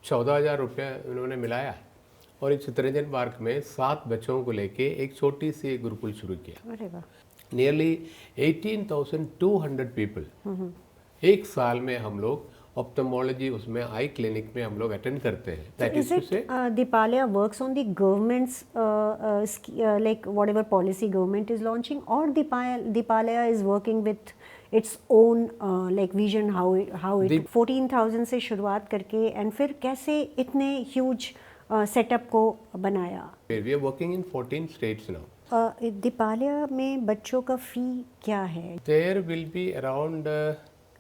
14,000 रुपया उन्होंने मिलाया और इस चित्तरंजन पार्क में 7 बच्चों को लेके एक छोटी सी गुरुकुल शुरू किया। अरे वाह। नियरली 18,200 पीपल एक साल में हम लोग ऑप्थेल्मोलॉजी उसमें आई क्लिनिक में हम लोग अटेंड करते हैं। दैट इज टू से Depalaya works on the government's like whatever policy government is launching, or Depalaya is working with its own like vision, how it 14,000 से शुरुआत करके एंड फिर कैसे इतने huge सेटअप को बनाया। We are working in 14 states now. Deepalaya में बच्चों का फी क्या है? There will be around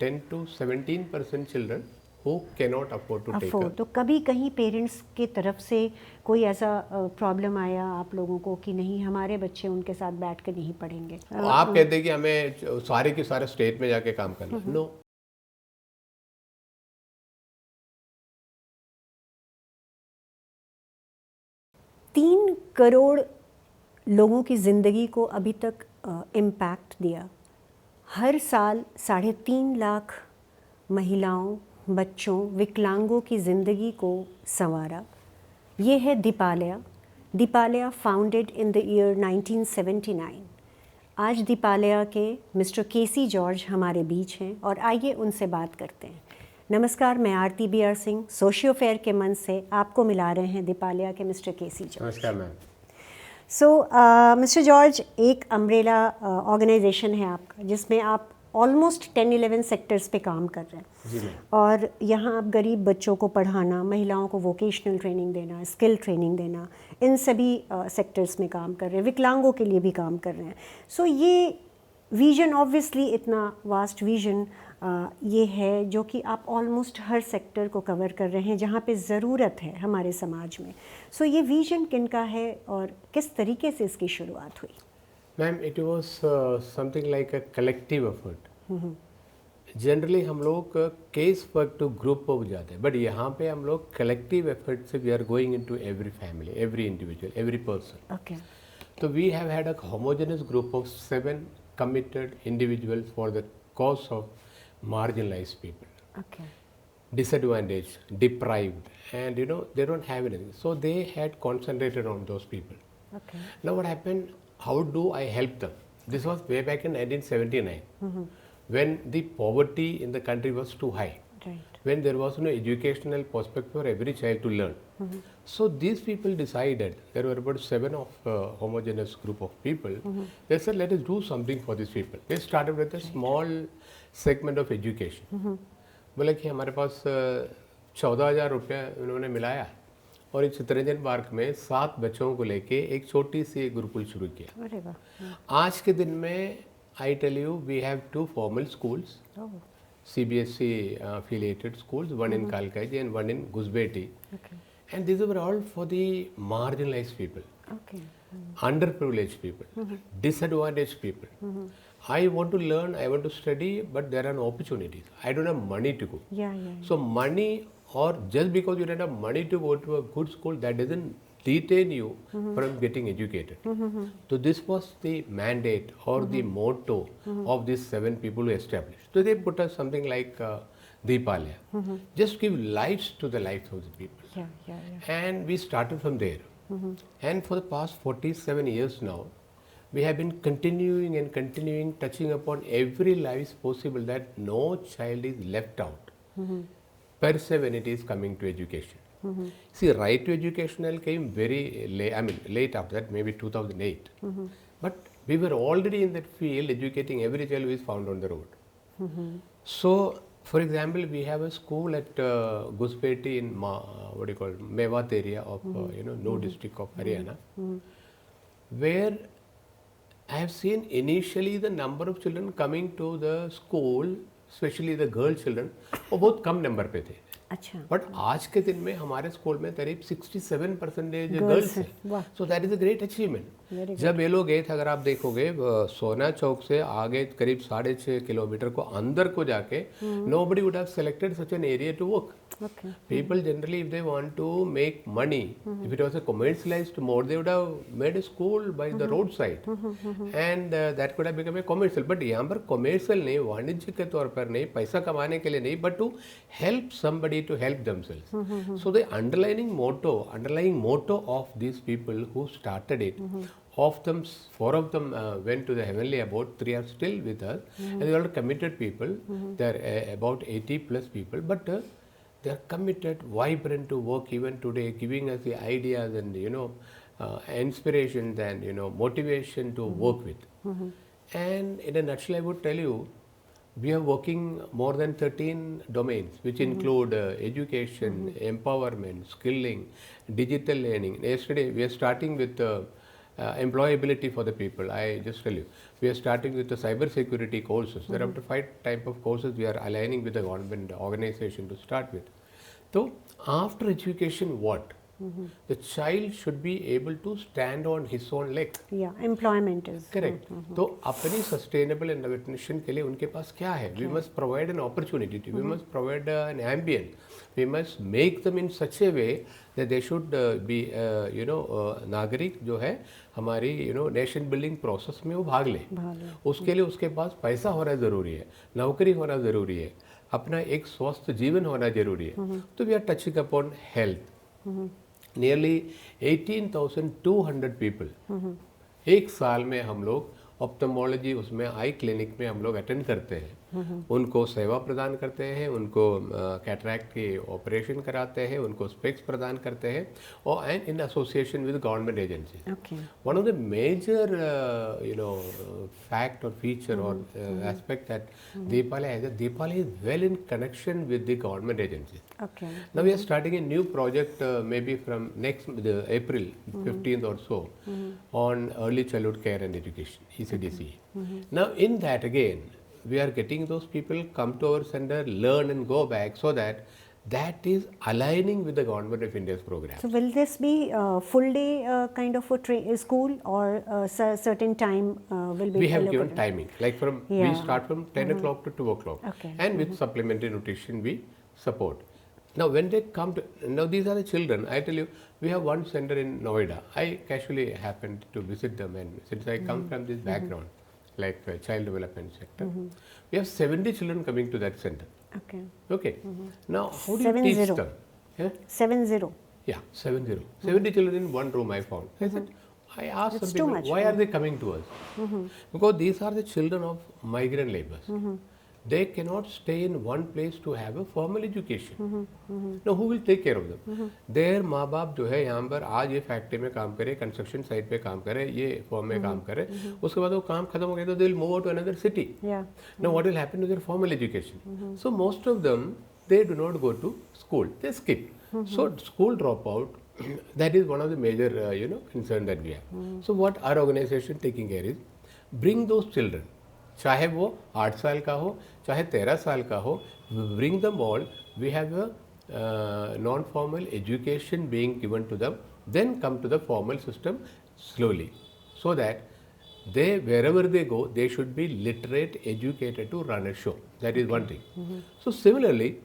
10 to 17% children who cannot afford to take up. तो कभी कहीं पेरेंट्स की तरफ से कोई ऐसा प्रॉब्लम आया आप लोगों को कि नहीं हमारे बच्चे उनके साथ बैठ के नहीं पढ़ेंगे? आप कहते हैं कि हमें सारे के सारे स्टेट में जाके काम करना। नो। 3 करोड़ लोगों की ज़िंदगी को अभी तक इम्पैक्ट दिया। हर साल 3.5 लाख महिलाओं, बच्चों, विकलांगों की ज़िंदगी को संवारा। ये है दीपालया। दीपालया फाउंडेड इन द ईयर 1979। आज दीपालया के मिस्टर केसी जॉर्ज हमारे बीच हैं और आइए उनसे बात करते हैं। नमस्कार, मैं आरती BR सिंह सोशियोफेयर के मंच से आपको मिला रहे हैं दीपालया के मिस्टर केसी जॉर्ज। नमस्कार मैम। सो मिस्टर जॉर्ज, एक अम्ब्रेला ऑर्गेनाइजेशन है आपका जिसमें आप ऑलमोस्ट 10-11 सेक्टर्स पे काम कर रहे हैं। जी मैम। और यहाँ आप गरीब बच्चों को पढ़ाना, महिलाओं को वोकेशनल ट्रेनिंग देना, स्किल ट्रेनिंग देना, इन सभी सेक्टर्स में काम कर रहे हैं, विकलांगों के लिए भी काम कर रहे हैं। सो ये विजन ऑब्वियसली इतना वास्ट विजन ये है जो कि आप ऑलमोस्ट हर सेक्टर को कवर कर रहे हैं जहाँ पे ज़रूरत है हमारे समाज में। सो ये विजन किनका है और किस तरीके से इसकी शुरुआत हुई? Ma'am, it was something like a collective effort. Generally हम लोग केस वर्क टू ग्रुप हो जाते हैं, बट यहाँ पे हम लोग कलेक्टिव एफर्ट से we are going into every family, every individual, every person. Okay. तो we have had a homogeneous group of 7 committed individuals for the cause of marginalized people. Okay. Disadvantaged, deprived, and they don't have anything. So they had concentrated on those people. Okay. Now what happened? How do I help them? This was way back in 1979, when the poverty in the country was too high. Right. When there was no educational prospect for every child to learn. So these people decided, there were about 7 of homogeneous group of people. They said, let us do something for these people. They started with a small segment of education. बोला कि हमारे पास 14,000 रुपया उन्होंने मिलाया और इस Chittaranjan park में 7 बच्चों को लेके एक छोटी सी गुरुकुल शुरू किया। अरे वाह। आज के दिन में I tell you, we have 2 formal schools. CBSE affiliated schools, one in Kalkaji and one in Guzbeti. Okay. And these were all for the marginalized people, Okay. underprivileged people, disadvantaged people. I want to learn, I want to study, but there are no opportunities. I don't have money to go. Yeah. So money, or just because you don't have money to go to a good school, that doesn't detain you from getting educated. So this was the mandate or the motto of these 7 people who established. So they put us something like Depalaya. Just give lives to the lives of the people. Yeah. And we started from there. And for the past 47 years now, we have been continuing, touching upon every life possible, that no child is left out per se when it is coming to education. See, right to educational came very late after that, maybe 2008. But we were already in that field, educating every child who is found on the road. So, for example, we have a school at Guzbeti in Mewat area of No district of Haryana, where I have seen initially the number of children coming to the school, especially the girl children, वो बहुत कम number पे थे। अच्छा। But आज के दिन में हमारे स्कूल में करीब 67% गर्ल्स है। So that is a great achievement. जब ये लोग गए थे, अगर आप देखोगे सोना चौक से आगे करीब 6.5 किलोमीटर को अंदर को जाके, nobody would have selected such an area to work. Okay. People generally, if they want to make money, if it was a commercialized mode, they would have made a school by the roadside, and that could have become a commercial. But यहाँ पर commercial नहीं, वाणिज्य के तौर पर नहीं, पैसा कमाने के लिए नहीं, but to help somebody family to help themselves. So the underlying motto of these people who started it, of them, 4 of them went to the heavenly abode, 3 are still with us, and they are all committed people. They are about 80 plus people, but they are committed, vibrant to work even today, giving us the ideas and inspirations and motivation to work with. And in a nutshell, I would tell you, we are working more than 13 domains, which include education, empowerment, skilling, digital learning. Yesterday, we are starting with employability for the people. I just tell you, we are starting with the cyber security courses. There are up to 5 type of courses we are aligning with the government organization to start with. So, after education, what? The child should be able to stand on his own leg. Yeah, employment is Correct. तो अपनी sustainable innovation के लिए उनके पास क्या है? We must provide an opportunity. We must provide an ambient. We must make them in such a way that they should be नागरिक जो है हमारी नेशन बिल्डिंग प्रोसेस में वो भाग ले. उसके लिए उसके पास पैसा होना ज़रूरी है, नौकरी होना ज़रूरी है, अपना एक स्वस्थ जीवन होना ज़रूरी है. तो we are touching upon health. Nearly 18,200 people. एक साल में हम लोग ऑप्थेमोलॉजी उसमें आई क्लिनिक में हम लोग अटेंड करते हैं, उनको सेवा प्रदान करते हैं, उनको कैटरैक्ट की ऑपरेशन कराते हैं, उनको स्पेक्स प्रदान करते हैं, और and in association with government agency. One of the major fact or feature or aspect that Depalaya has, Depalaya is well in connection with the government agencies. Now we are starting a new project maybe from next April 15th or so on early childhood care and education, ECDC. Now in that again, we are getting those people come to our center, learn and go back, so that is aligning with the government of India's program. So will this be full day kind of a school, or certain time will be? We have given timing, like from we start from 10 o'clock to 2 o'clock, and with supplementary nutrition we support. Now when they come to, now these are the children, I tell you, we have one center in Noida. I casually happened to visit them, and since I come from this background, like child development sector, we have 70 children coming to that center. Okay. Now how do you teach them? Yeah? 70. Yeah, 70. 70 children in one room I found. I asked some people, why are they coming to us? Because these are the children of migrant laborers. They cannot stay in one place to have a formal education. Now who will take care of them? Their माँ बाप जो है यहाँ पर आज ये factory में काम करे, कंस्ट्रक्शन साइट पे काम करे, ये फॉर्म में काम करे, उसके बाद वो काम खत्म हो गया तो they will move out to another city. Now what will happen to their formal education? So most of them, they do not go to school, they skip. So school dropout, that is one of the major concern that we have. So what our organization taking care is, bring those children, चाहे वो 8 साल का हो, चाहे 13 साल का हो, bring them all. We have a non-formal education being given to them, then come to the formal system slowly, so that they, wherever they go, they should be literate, educated to run a show. That is one thing. So similarly,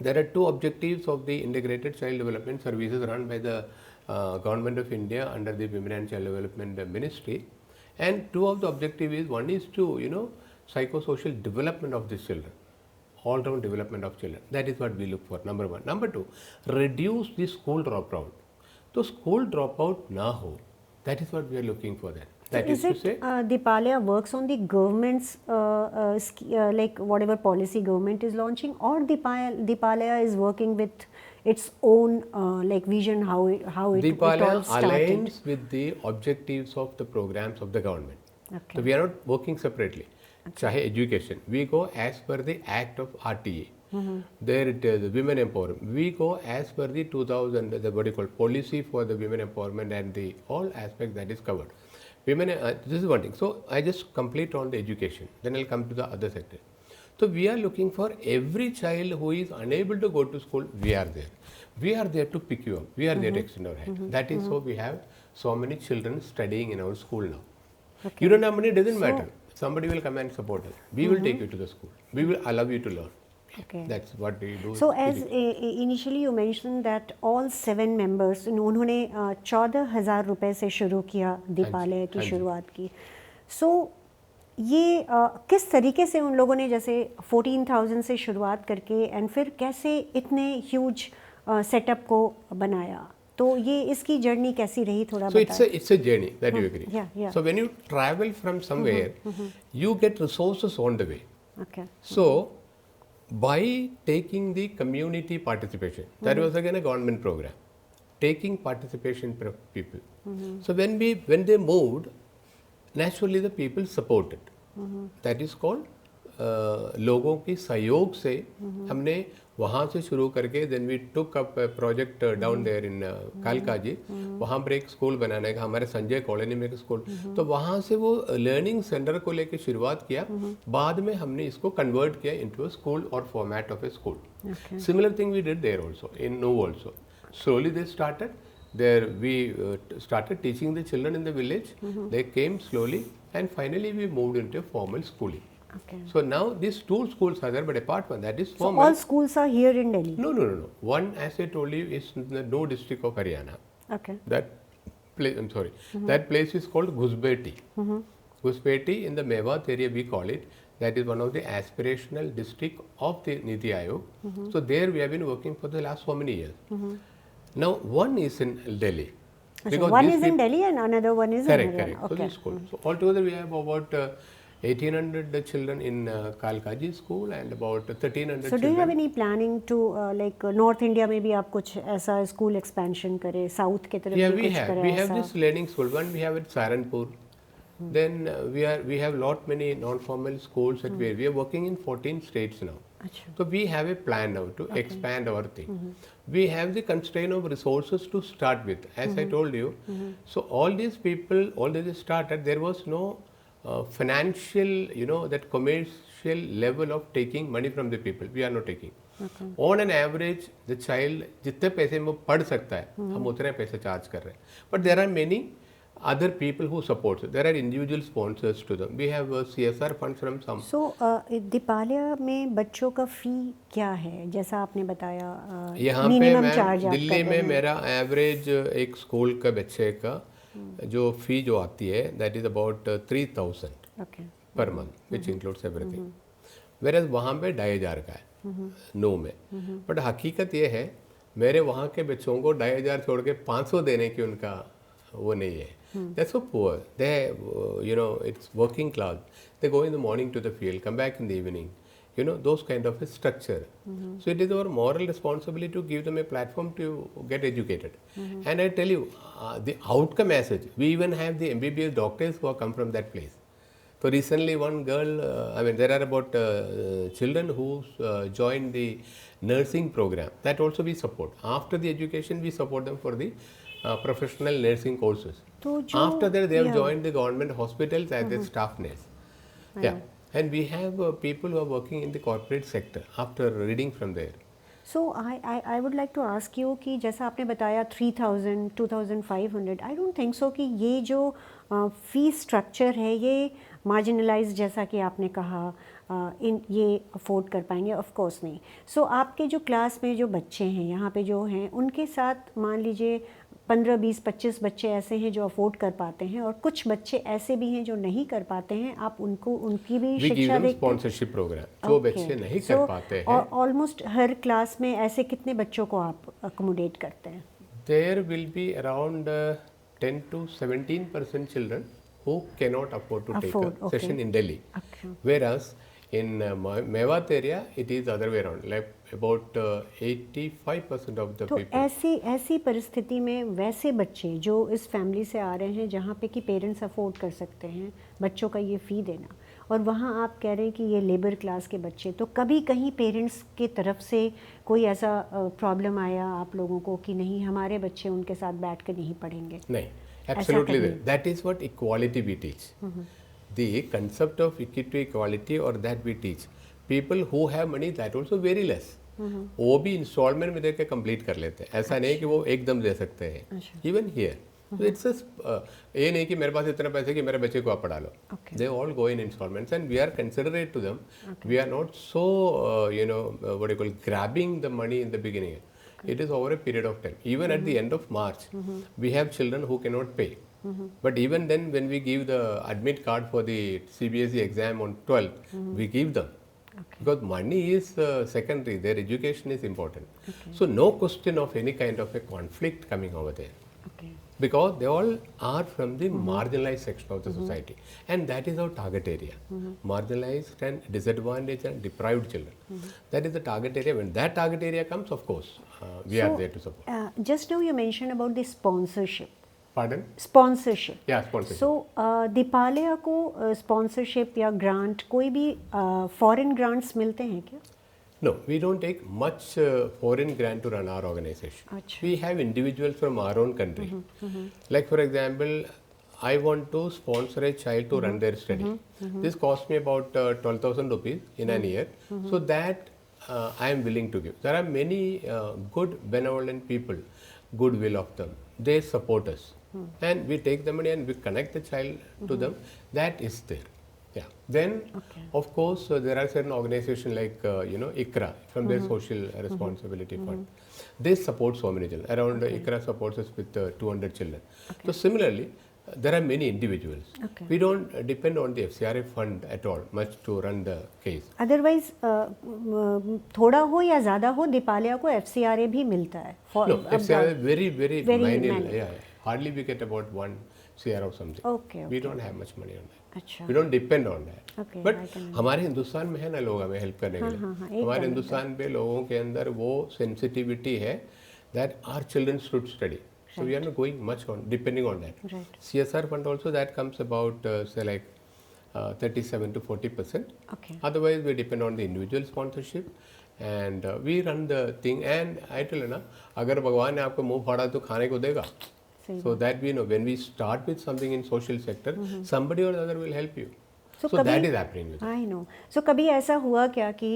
there are 2 objectives of the integrated child development services run by the government of India under the Women and Child Development Ministry. And 2 of the objectives is, one is to psychosocial development of these children, all round development of children. That is what we look for, number 1. Number 2, reduce the school dropout. So school dropout na ho, that is what we are looking for. That is to say, Depalaya works on the government's like whatever policy government is launching, or Depalaya is working with its own like vision, how it all Depalaya started. aligns with the objectives of the programs of the government. So we are not working separately. Chahe education, we go as per the act of RTA. There it is, the women empowerment. We go as per the 2000, the what you call policy for the women empowerment, and the all aspects that is covered. Women, this is one thing. So I just complete on the education, then I'll come to the other sector. So we are looking for every child who is unable to go to school, we are there. We are there to pick you up. We are there to extend our hand. That is how we have so many children studying in our school now. You don't have money, doesn't matter. Somebody will come and support us. We will take you to the school. We will allow you to learn. That's what we do. So as initially you mentioned that all 7 members, उन्होंने 14,000 रुपए से शुरू किया Depalaya की शुरुआत की. So ये किस तरीके से उन लोगों ने जैसे 14,000 से शुरुआत करके एंड फिर कैसे इतने ह्यूज सेटअप को बनाया, तो ये इसकी जर्नी कैसी रही थोड़ा So बताएं। it's a journey that you agree. yeah. So when you travel from somewhere, you get resources on the way. Okay. So by taking the community participation, that was again a government program, taking participation people. So when they moved, naturally the people supported. That is called लोगों की सहयोग से हमने वहाँ से शुरू करके then we took up a project down there in Kalkaji, वहाँ पर एक स्कूल बनाने का, हमारे संजय कॉलोनी में एक स्कूल, तो वहाँ से वो लर्निंग सेंटर को लेके शुरुआत किया, बाद में हमने इसको कन्वर्ट किया into a school or format of a school. Similar thing we did there also, in Novo also. Slowly they started, there we started teaching the children in the village, they came slowly and finally we moved into formal schooling. Okay. So now these two schools are there, but apart from that is So formal. all schools are here in Delhi. No. One, as I told you, is in the No district of Haryana. Okay. That place, I'm sorry, that place is called Ghusbeti. Ghusbeti in the Mewat area we call it. That is one of the aspirational district of the Niti Aayog. So there we have been working for the last so many years. Now one is in Delhi. So one is in Delhi and another one is in Haryana. Correct. Okay. So this school. So altogether we have about 1,800 children in Kalkaji school and about 1,300 So do children. you have any planning to like North India में भी आप कुछ ऐसा school expansion करें, South के तरफ Yeah, भी we कुछ have. करें We have ऐसा? this learning school. One we have at Saranpur. Then we have lot many non-formal schools at where we are working in 14 states now. अच्छा. So we have a plan now to expand our thing. We have the constraint of resources to start with, as I told you. So all these people, all they started, there was no financial, that commercial level of taking money from the people. We are not taking. On an average, the child जितने पैसे में वो पढ़ सकता है, हम उतने पैसे चार्ज कर रहे हैं. But there are many other people who support it. There are individual sponsors to them. We have CSR funds from some. So दीपालया में बच्चों का फी क्या है, जैसा आपने बताया यहाँ पे मिनिमम मैम चार्ज आप दिल्ली कर में रहे हैं. मेरा एवरेज एक स्कूल का बच्चे का जो फी जो आती है that is about 3,000 Okay. Per month which includes everything, where वहाँ पे 2,500 का है नो में. बट हकीकत ये है मेरे वहाँ के बच्चों को 2,500 छोड़ के 500 देने की उनका वो नहीं है. They're so poor. They, it's working class. They go in the morning to the field, come back in the evening. Those kind of a structure. So it is our moral responsibility to give them a platform to get educated. And I tell you, the outcome as such, we even have the MBBS doctors who have come from that place. So recently one girl, there are about children who joined the nursing program. That also we support. After the education, we support them for the professional nursing courses. After that, they have joined the government hospitals as a staff nurse. Yeah. And we have people who are working in the corporate sector after reading from there. So I would like to ask you कि जैसा आपने बताया 3,000, 2,500, I don't think so कि ये जो fee structure है ये marginalise जैसा कि आपने कहा ये अफोर्ड कर पाएंगे, ऑफ कोर्स नहीं. सो आपके जो क्लास में जो बच्चे हैं यहाँ पे जो हैं उनके साथ मान लीजिए 15, 20, 25 बच्चे ऐसे हैं जो अफोर्ड कर पाते हैं और कुछ बच्चे ऐसे भी हैं जो नहीं कर पाते हैं, आप उनको उनकी भी शिक्षा देते हैं. स्पॉन्सरशिप प्रोग्राम जो बच्चे नहीं कर पाते हैं. और ऑलमोस्ट हर क्लास में ऐसे कितने बच्चों को आप अकोमोडेट करते हैं? There will be around 10 to 17% children who cannot afford to take a session in Delhi. Whereas in Mewat area, it is other way around, like about 85% of the तो people. ऐसी परिस्थिति में वैसे बच्चे जो इस फैमिली से आ रहे हैं जहाँ पे कि पेरेंट्स अफोर्ड कर सकते हैं बच्चों का ये फ़ी देना, और वहाँ आप कह रहे हैं कि ये लेबर क्लास के बच्चे, तो कभी कहीं पेरेंट्स के तरफ से कोई ऐसा प्रॉब्लम आया आप लोगों को कि नहीं हमारे बच्चे उनके साथ बैठ कर नहीं पढ़ेंगे? नहीं, absolutely. That is what equality we teach. The concept of equality or that we teach. People who have money, that also very less. वो भी इंस्टॉलमेंट में देकर कंप्लीट कर लेते हैं. ऐसा नहीं कि वो एकदम दे सकते हैं. इवन हियर इट्स ये नहीं कि मेरे पास इतना पैसे कि मेरे बच्चे को आप पढ़ा लो. They all go in instalments and we are considerate to them. We are not so what you call grabbing the money in the beginning. It is over a period of time. Even at the end of March, we have children who cannot pay. But even then, when we give the admit card for the CBSE exam on 12th, we give them. Because money is secondary, their education is important. So no question of any kind of a conflict coming over there. Okay. Because they all are from the marginalized section of the society, and that is our target area. Marginalized and disadvantaged and deprived children. That is the target area. When that target area comes, of course, we are there to support. Just now you mentioned about the sponsorship. Pardon? Sponsorship. Yeah, sponsorship. So दीपालया को sponsorship या grant कोई भी foreign grants मिलते हैं क्या? No, we don't take much foreign grant to run our organization. Achha. We have individuals from our own country. Like for example, I want to sponsor a child to run their study. This cost me about 12,000 rupees in an year. So that I am willing to give. There are many good benevolent people, goodwill of them. They support us. And we take the money and we connect the child to them. That is there. Yeah. Then, of course, there are certain organizations like, ICRA from their social responsibility fund. They support so many children. Around ICRA supports us with 200 children. So similarly, there are many individuals. We don't depend on the FCRA fund at all, much to run the case. Otherwise, थोड़ा हो या ज़्यादा हो, दीपालया को FCRA भी मिलता है. No, FCRA is very, very minor. minor. Yeah. Hardly we get about 1 CR or something. Okay. We don't have much money on that. अच्छा. We don't depend on that. Okay, But I can हमारे हिंदुस्तान में है ना लोग हमें help करने के लिए. एक हमारे हिंदुस्तान पे लोगों के अंदर वो सेंसिटिविटी है that our children should study. So we are not going much on depending on that. Right. CSR fund also that comes about say like 37 to 40%. Okay. Otherwise we depend on the individual sponsorship and we run the thing. And I tell you ना अगर भगवान ने आपको मुंह फाड़ा तो खाने को देगा. So that we know when we start with something in social sector, somebody or the other will help you. So that is happening. I know. So कभी ऐसा हुआ क्या कि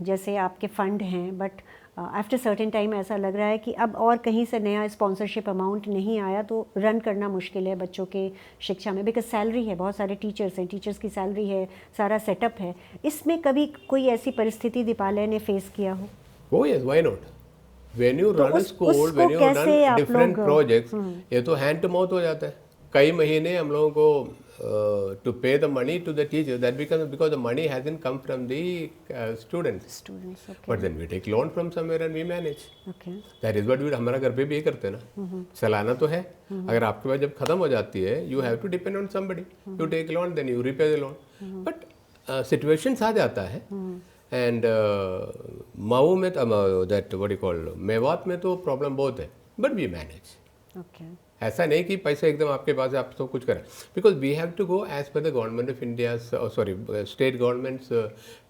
जैसे आपके फंड हैं बट आफ्टर सर्टेन टाइम ऐसा लग रहा है कि अब और कहीं से नया स्पॉन्सरशिप अमाउंट नहीं आया तो रन करना मुश्किल है बच्चों के शिक्षा में, बिकॉज सैलरी है, बहुत सारे टीचर्स हैं, टीचर्स की सैलरी है, सारा सेटअप है. इसमें कभी कोई ऐसी परिस्थिति दीपालय ने फेस किया हो? Oh yes, why not? When you run a school, when you run different projects, ये तो hand to mouth हो जाता है. कई महीने हम लोगों को to pay the money to the teachers, that because the money hasn't come from the students. Students, okay. But then we take loan from somewhere and we manage. Okay. That is what we हमारा घर पे भी ये करते हैं ना. चलाना तो है. अगर आपके पास जब खत्म हो जाती है, you have to depend on somebody. You take loan, then you repay the loan. But situations आ जाता है. And माऊ में that what you call Mewat में तो प्रॉब्लम बहुत है, but we manage. Okay. ऐसा नहीं कि पैसा एकदम आपके पास है आप तो कुछ करें, because we have to go as per the government of India state governments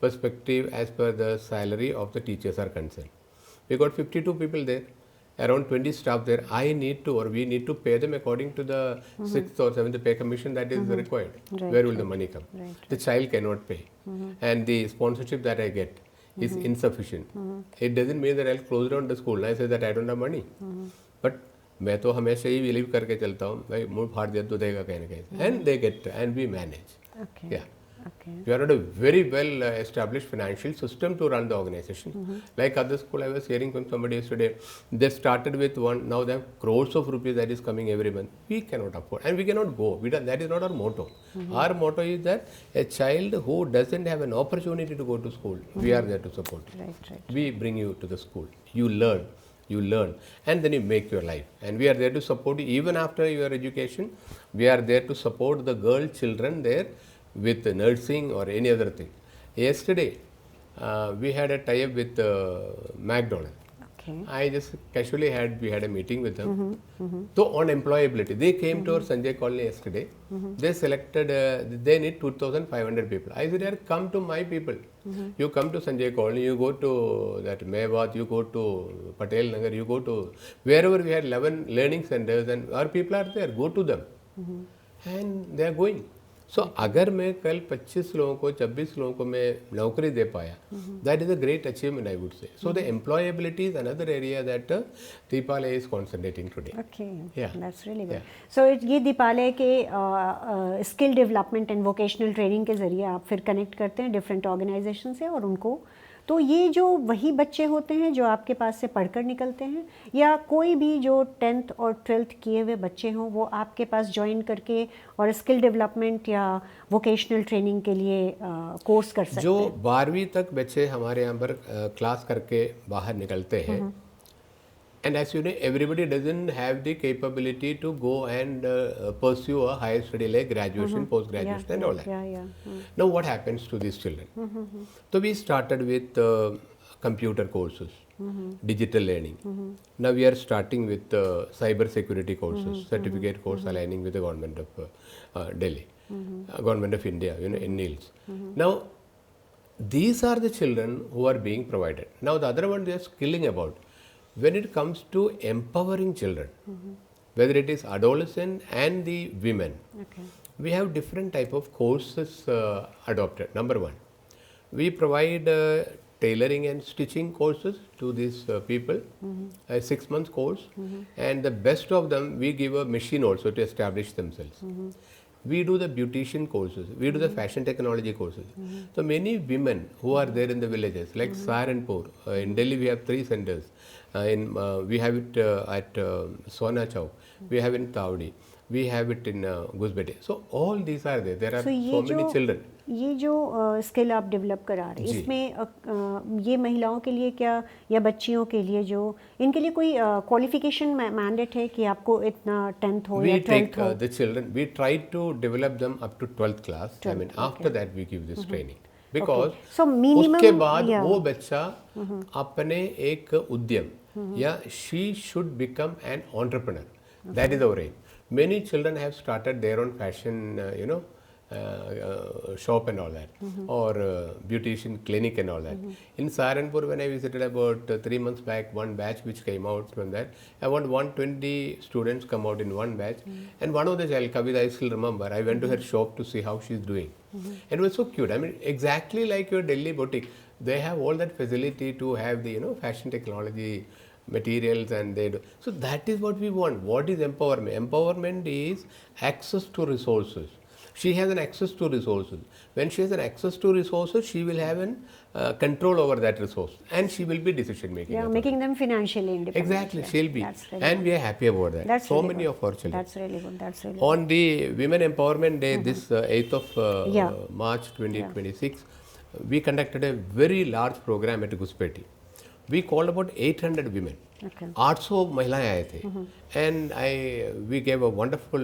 perspective as per the salary of the teachers are concern. We got 52 people there, around 20 staff there. I need to, or we need to pay them according to the 6th or 7th pay commission that is required. Right, Where will the money come? Right. The child cannot pay. And the sponsorship that I get is insufficient. It doesn't mean that I'll close down the school. I say that I don't have money. But मैं तो हमेशा ही believe करके चलता हूँ भाई मुँह फाड़ दिया तो देगा कहीं ना कहीं. And they get, and we manage. Okay. Yeah. Okay. We are at a very well established financial system to run the organization. Like other school, I was hearing from somebody yesterday, they started with one, now they have crores of rupees that is coming every month. We cannot afford, and we cannot go. That is not our motto. Our motto is that a child who doesn't have an opportunity to go to school, we are there to support you. Right. We bring you to the school. You learn, and then you make your life. And we are there to support you even after your education. We are there to support the girl children there with nursing or any other thing. Yesterday, we had a tie-up with McDonald's. Okay. I just casually we had a meeting with them. So on employability, they came to our Sanjay colony yesterday. They selected, they need 2,500 people. I said, come to my people. You come to Sanjay colony, you go to that Mewat, you go to Patel Nagar, you go to wherever we had 11 learning centers, and our people are there. Go to them. And they are going. So अगर मैं कल 25 लोगों को 26 लोगों को मैं नौकरी दे पाया, that is a great achievement I would say. So the employability is another area that Depalaya is concentrating today. Okay. Yeah. That's really good. Yeah. So ये दीपालय के skill development and vocational training के ज़रिए आप फिर connect करते हैं different organisation से और उनको तो ये जो वही बच्चे होते हैं जो आपके पास से पढ़कर निकलते हैं, या कोई भी जो 10th और 12th किए हुए बच्चे हों वो आपके पास ज्वाइन करके और स्किल डेवलपमेंट या वोकेशनल ट्रेनिंग के लिए कोर्स कर सकते जो हैं? 12वीं तक बच्चे हमारे यहाँ पर क्लास करके बाहर निकलते हैं, and as you know, everybody doesn't have the capability to go and pursue a higher study like graduation, post graduation, and all that. Now what happens to these children? So we started with computer courses, digital learning. Now we are starting with cyber security courses, certificate course aligning with the government of Delhi, government of India, in NILS. Now these are the children who are being provided. Now the other one they are skilling about. When it comes to empowering children, whether it is adolescent and the women, we have different type of courses adopted. Number one, we provide tailoring and stitching courses to these people, a 6 months course, and the best of them we give a machine also to establish themselves. We do the beautician courses, we do the fashion technology courses. So many women who are there in the villages like Saharanpur, in Delhi we have 3 centers, we have it at Sona Chowk, we have in Taudi, we have it in Guzbeti. So all these are there. There are so many children. ये जो skill आप develop करा रहे हैं, इसमें ये महिलाओं के लिए क्या या बच्चियों के लिए जो इनके लिए कोई क्वालिफिकेशन मैंडेट है कि आपको इतना 10th हो या 12th हो? The children, we try to develop them up to 12th class. I mean, after that we give this training. Because So minimum, उसके बाद वो बच्चा अपने एक उद्यम या she should become an entrepreneur. That is our aim. Many children have started their own fashion, shop and all that, or beautician clinic and all that. In Saharanpur, when I visited about 3 months back, one batch which came out from that, about 120 students come out in one batch, and one of the child, Kavita, I still remember, I went to her shop to see how she's doing. And it was so cute. I mean, exactly like your Delhi boutique, they have all that facility to have the, fashion technology materials, and they do. So that is what we want. What is empowerment? Empowerment is access to resources. She has an access to resources. When she has an access to resources, she will have an control over that resource, and she will be decision making. Yeah, making them financially independent. Exactly, she'll be, really and we are happy about that. That's So really many good. of our children. That's really good. That's really On the Women Empowerment Day, this 8th of March 2026, we conducted a very large program at Guspeti. We called about 800 women. 800 महिलाएं आए थे, and we gave a wonderful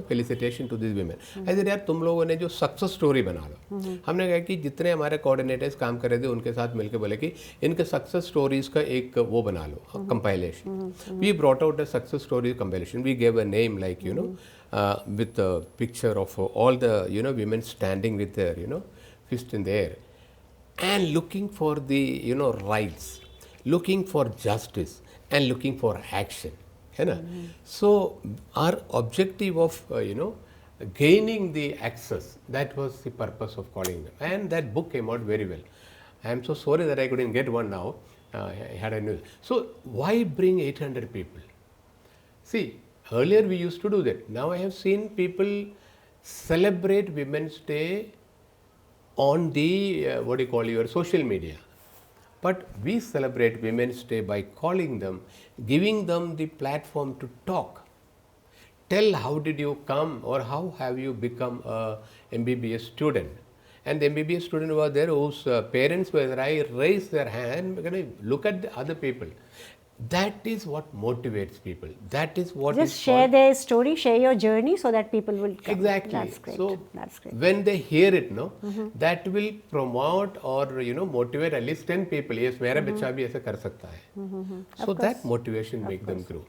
felicitation to these women. I said, यार तुम लोगों ने जो success story बना लो, हमने कहा कि जितने हमारे कोऑर्डिनेटर्स काम कर रहे थे उनके साथ मिलकर बोले कि इनके सक्सेस स्टोरीज का एक वो बना लो, compilation. We brought out a success story compilation. We gave a name like with a picture of all the women standing with their fist in the air and looking for the rights, looking for justice, and looking for action. So our objective of gaining the access, that was the purpose of calling them, and that book came out very well. I am so sorry that I couldn't get one now. I had a news. So why bring 800 people? See, earlier we used to do that. Now I have seen people celebrate Women's Day on the your social media. But we celebrate Women's Day by calling them, giving them the platform to talk. Tell how did you come, or how have you become a MBBS student. And the MBBS student was there whose parents were there. I raised their hand, look at the other people. That is what motivates people. That is what just share their story, share your journey, so that people will come. Exactly. That's great. So that's great. When they hear it, that will promote or motivate at least 10 people. Yes, मेरा बच्चा भी ऐसा कर सकता है. So that motivation makes them grow.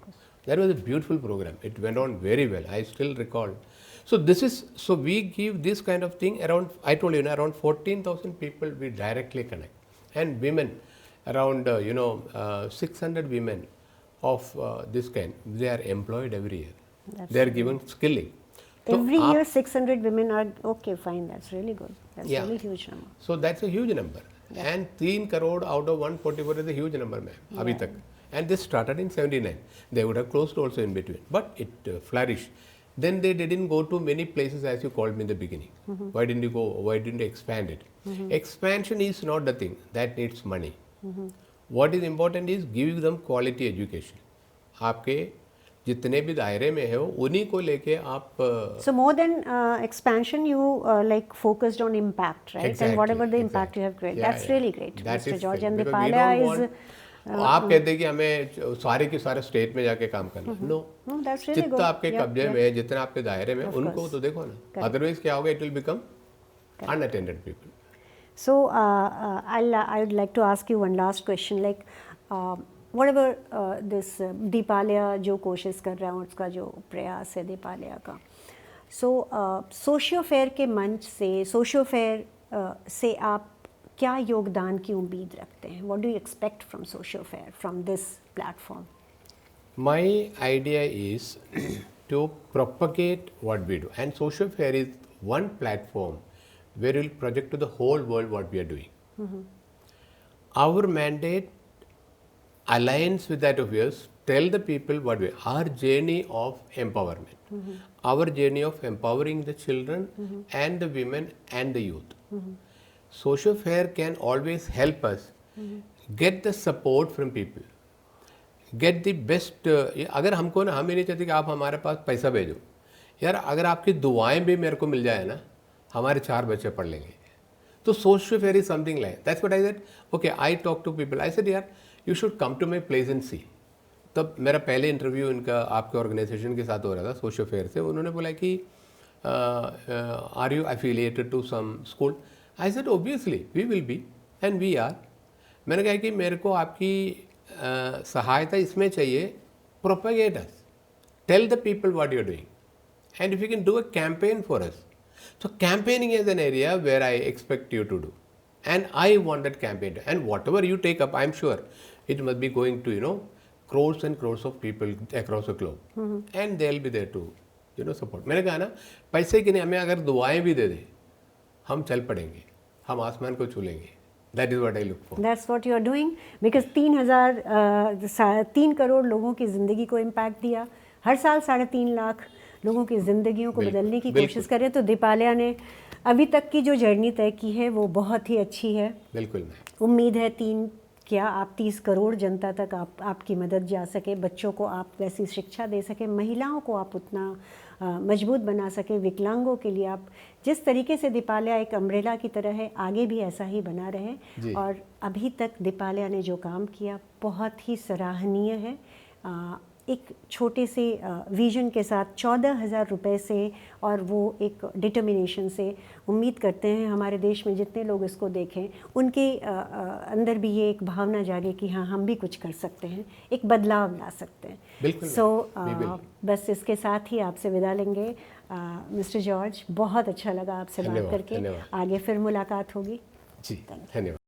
That was a beautiful program. It went on very well. I still recall. So we give this kind of thing around. I told you, around 14,000 people we directly connect, and women. Around 600 women of this kind, they are employed every year. They are given skilling. Every year 600 women are, okay, fine, that's really good. That's really huge number. So that's a huge number. And 3 crore out of 144 is a huge number, ma'am, abhi tak. And this started in 79. They would have closed also in between. But it flourished. then they didn't go to many places as you called me in the beginning. Why didn't you go? Why didn't you expand it? Expansion is not the thing that needs money. What is important is giving them quality education. आपके जितने भी दायरे में है उन्हीं को लेके आप So more than expansion, you like focused on impact, right? Exactly, And whatever the impact exactly. you have created, Yeah, that's yeah. really great, That Mr. is George. great, And because we Depalaya don't is. want- आप कहते हैं कि हमें सारे के सारे state में जाके काम करना, no, No, that's really good. जितना आपके Yeah, कब्जे yeah. में है, जितना आपके दायरे में, Of उनको course. तो देखो ना, अदरवाइज क्या होगा, it will become unattended people. So I would like to ask you one last question. Like whatever this Depalaya जो कोशिश कर रहा हूँ, उसका जो प्रयास है Depalaya का, so SocioFare के मंच से, SocioFare से आप क्या योगदान की उम्मीद रखते हैं? What do you expect from SocioFare, from this platform? My idea is to propagate what we do, and SocioFare is one platform where we'll project to the whole world what we are doing. Our mandate aligns with that of yours. Tell the people what we our journey of empowerment, our journey of empowering the children and the women and the youth. SocioFare can always help us get the support from people, get the best. अगर हमको ना, हम ये नहीं चाहते कि आप हमारे पास पैसा भेजो यार, अगर आपकी दुआएं भी मेरे को मिल जाए ना, हमारे 4 बच्चे पढ़ लेंगे. तो SocioFare is something like that's what I said. Okay, I talk to people. I said यार, you should come to my place and see. तब मेरा पहले इंटरव्यू इनका आपके ऑर्गेनाइजेशन के साथ हो रहा था SocioFare से. उन्होंने बोला कि are you affiliated to some school? I said obviously we will be and we are. मैंने कहा कि मेरे को आपकी सहायता इसमें चाहिए. Propagate us, tell the people what you are doing, and if you can do a campaign for us. So campaigning is an area where I expect you to do, and I want that campaign. And whatever you take up, I'm sure it must be going to crores and crores of people across the globe, and they'll be there to support. मैंने कहा ना, पैसे की नहीं, हमें अगर दुआएं भी दे दे, हम चल पड़ेंगे, हम आसमान को छू लेंगे. That is what I look for. That's what you are doing, because 3 crore लोगों की ज़िंदगी को इम्पैक्ट दिया. हर साल 3.5 लाख लोगों की ज़िंदगियों को बदलने की कोशिश कर रहे हैं. तो दीपालया ने अभी तक की जो जर्नी तय की है वो बहुत ही अच्छी है. बिल्कुल. उम्मीद है आप 30 करोड़ जनता तक आपकी मदद जा सके, बच्चों को आप वैसी शिक्षा दे सके, महिलाओं को आप उतना मजबूत बना सके, विकलांगों के लिए आप जिस तरीके से दीपालया एक अम्ब्रेला की तरह है, आगे भी ऐसा ही बना रहे. और अभी तक दीपालया ने जो काम किया बहुत ही सराहनीय है. एक छोटे से विजन के साथ 14,000 रुपये से, और वो एक डिटर्मिनेशन से, उम्मीद करते हैं हमारे देश में जितने लोग इसको देखें उनके अंदर भी ये एक भावना जागे कि हाँ, हम भी कुछ कर सकते हैं, एक बदलाव ला सकते हैं. बिल्कुल. बस इसके साथ ही आपसे विदा लेंगे. मिस्टर जॉर्ज, बहुत अच्छा लगा आपसे बात करके. आगे फिर मुलाकात होगी. जी, धन्यवाद.